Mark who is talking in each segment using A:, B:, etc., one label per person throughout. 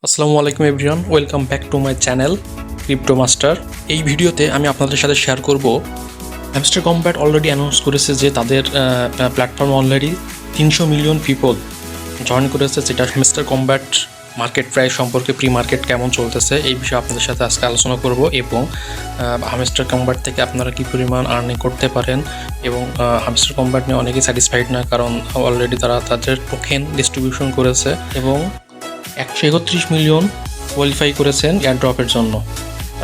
A: আসসালামু আলাইকুম everyone, welcome back to my channel crypto master. এই ভিডিওতে আমি আপনাদের সাথে শেয়ার করব হ্যামস্টার কম্ব্যাট অলরেডি অ্যানাউন্স করেছে যে তাদের platform already 300 million people join করেছে, যেটা হ্যামস্টার কম্ব্যাট মার্কেট প্রাইস সম্পর্কে প্রি মার্কেট কেমন চলতেছে এই বিষয়ে আপনাদের সাথে আজকে আলোচনা করব এবং হ্যামস্টার কম্ব্যাট থেকে আপনারা কী পরিমাণ আর্নিং করতে পারেন। এবং হ্যামস্টার কম্ব্যাট নিয়ে অনেকেই স্যাটিসফাইড না, কারণ অলরেডি তারা তাদের টোকেন ডিস্ট্রিবিউশন করেছে এবং 131 মিলিয়ন কোয়ালিফাই করেছেন এয়ারড্রপের জন্য,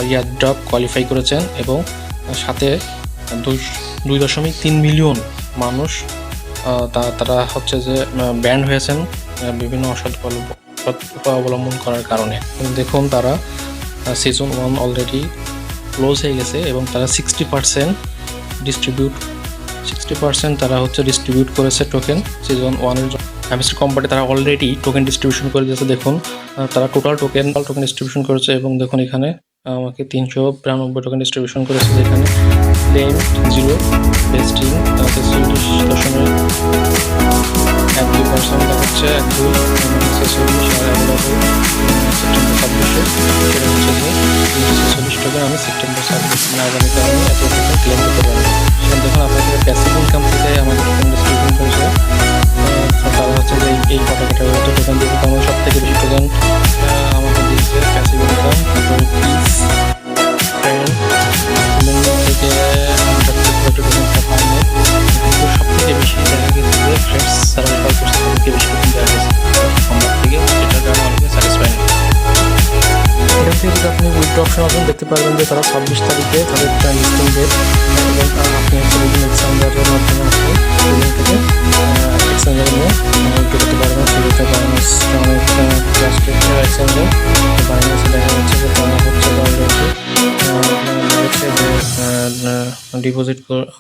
A: এয়ারড্রপ কোয়ালিফাই করেছেন এবং সাথে 2.3 মিলিয়ন মানুষ তারা হচ্ছে যে ব্যান্ড হয়েছেন বিভিন্ন অসৎ উপায় অবলম্বন করার কারণে। দেখুন, তারা সিজন 1 অলরেডি ক্লোজ হয়ে গেছে এবং তারা 60% তারা হচ্ছে ডিস্ট্রিবিউট করেছে টোকেন সিজন 1-এর জন্য। হ্যামস্টার কম্ব্যাটে তারা অলরেডি টোকেন ডিস্ট্রিবিউশন করে দিয়েছে। দেখুন, তারা টোটাল টোকেন ডিস্ট্রিবিউশন করেছে এবং দেখুন এখানে আমাকে 392 টোকেন ডিস্ট্রিবিউশন করেছে, যেখানে ক্লেম 0, ভেস্টিং 46.12% দেখাচ্ছে, 246 আর অ্যাভেলেবল সেপ্টেম্বর 26-এ, সেটা হচ্ছে যে 346 টোকেন আমি সেপ্টেম্বর 26 মানে আগামীতে আমি এত টোকেন ক্লেম করতে পারবো। সেখানে দেখুন আপনাদের প্যাসিভ ইনকাম থেকে আমাদের টোকেন ডিস্ট্রিবিউশন করেছে। তারা হচ্ছে যে এই ক্যাটাগরির টোকেন দিয়েছে, কারণ সব থেকে বেশি টোকেন আমাকে দিয়েছে প্যাসিভ ইনকাম, তারপরে পিস ফ্রেন্ড থেকে টোকেনটা পাইনি, কিন্তু সব থেকে বেশি দেখা গেছে যে ফ্রেন্ডস সার্ভাইভাল করছে, সবথেকে বেশি টোকেন দেওয়া গেছে আমার থেকে, যেটার কারণে অনেকে স্যাটিসফাই নেই। এখান থেকে যদি আপনি উইথড্র অপশন আসেন দেখতে পারবেন যে তারা 26 তারিখে তাদের লিস্টিং ডেট এবং আপনি হচ্ছে বিভিন্ন এক্সচেঞ্জারের মাধ্যমে আপনি সেদিন থেকে এক্সচেঞ্জার নিয়ে উইথড্র করতে পারবেন। সেক্ষেত্রে বাইন্যান্স অনেক ট্রাস্টেড এক্সচেঞ্জার, বাইন্যান্সে দেখা যাচ্ছে যে তারা হচ্ছে অলরেডি যে ডিপোজিট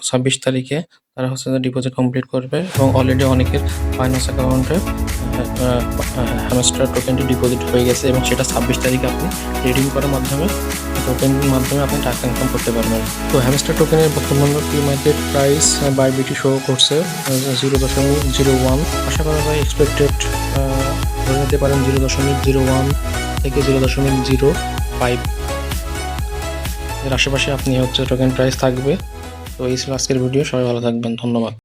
A: 26 তারিখে তারা হচ্ছে যে ডিপোজিট কমপ্লিট করবে এবং অলরেডি অনেকের বাইন্যান্স অ্যাকাউন্টে হ্যামস্টার টোকেনটি ডিপোজিট হয়ে গেছে এবং সেটা 26 তারিখে আপনি রিডিম করার মাধ্যমে টোকেনের মাধ্যমে আপনি টাকা ইনকাম করতে পারবেন। তো হ্যামস্টার টোকেনের বর্তমান প্রি মার্কেট প্রাইস বাইবিটি শো করছে 0.01। আশা করা যায় এক্সপেক্টেড ধরে নিতে পারেন 0.01 থেকে 0.05 এর আশেপাশে আপনি হচ্ছে টোকেন প্রাইস থাকবে। তো এই ছিল আজকের ভিডিও, সবাই ভালো থাকবেন, ধন্যবাদ।